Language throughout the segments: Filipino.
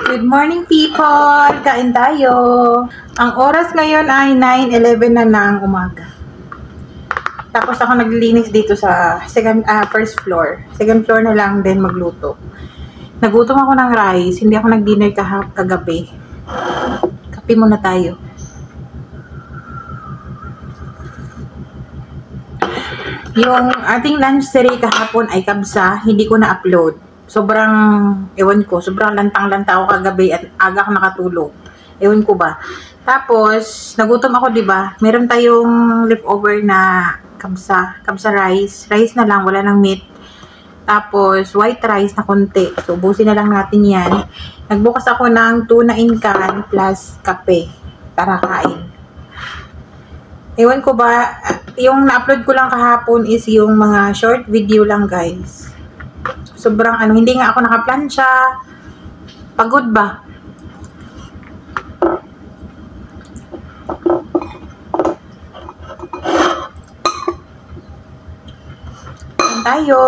Good morning people! Kain tayo! Ang oras ngayon ay 9:11 na ng umaga. Tapos ako naglilinis dito sa first floor. Second floor na lang din magluto. Nagutom ako ng rice. Hindi ako nag-dinner kagabi. Kape muna tayo. Yung ating lunch series kahapon ay kabsa. Hindi ko na-upload. Sobrang, ewan ko, sobrang lantang-lanta ako kagabi at aga ako nakatulog. Ewan ko ba. Tapos, nagutom ako, di ba? Meron tayong leftover na kabsa rice. Rice na lang, wala nang meat. Tapos, white rice na konti. So, ubusin na lang natin yan. Nagbukas ako ng tuna in can plus kape. Para kain. Ewan ko ba, yung na-upload ko lang kahapon is yung mga short video lang, guys. Sobrang hindi nga ako nakaplansya. Pagod ba? Kain tayo.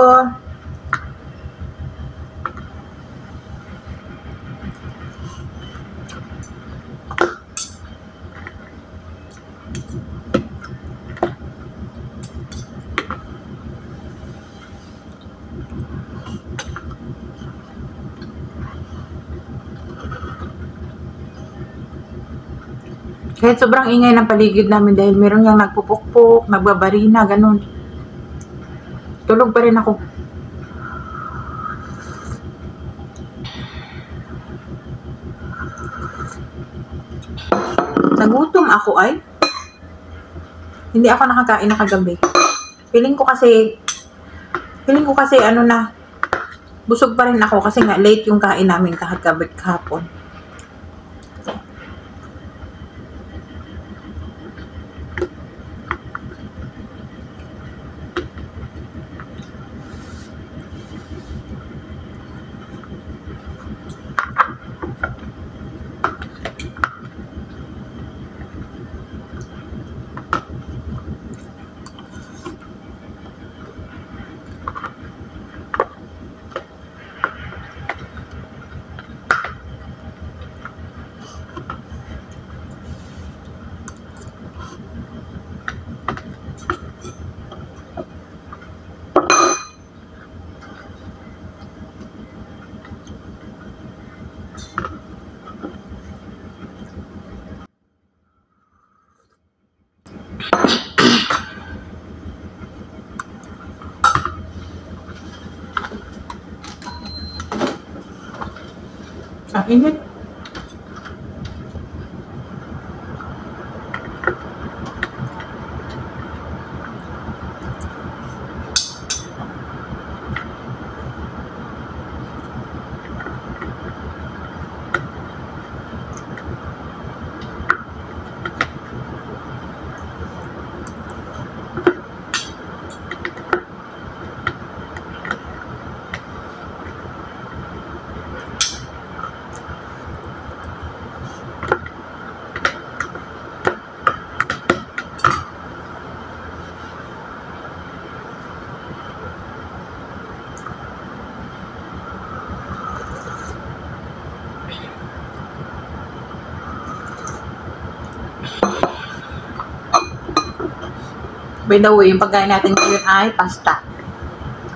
Kahit sobrang ingay ng paligid namin dahil meron yung nagpupukpuk, nagbabarina, ganun. Tulog pa rin ako. Nagutom ako ay. Hindi ako nakakain na kagabi. Feeling ko kasi busog pa rin ako kasi nga late yung kain namin kahapon. Ang init. By the way, yung pagkain natin ngayon ay pasta.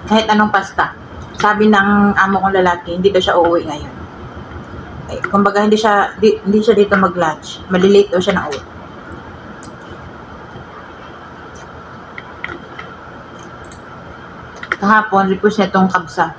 Kahit anong pasta. Sabi ng amo kong lalaki, hindi daw siya uuwi ngayon. Ay, kumbaga hindi siya dito mag-lunch. Malilate daw siya na uwi. Kahapon, repost niya itong kabsa.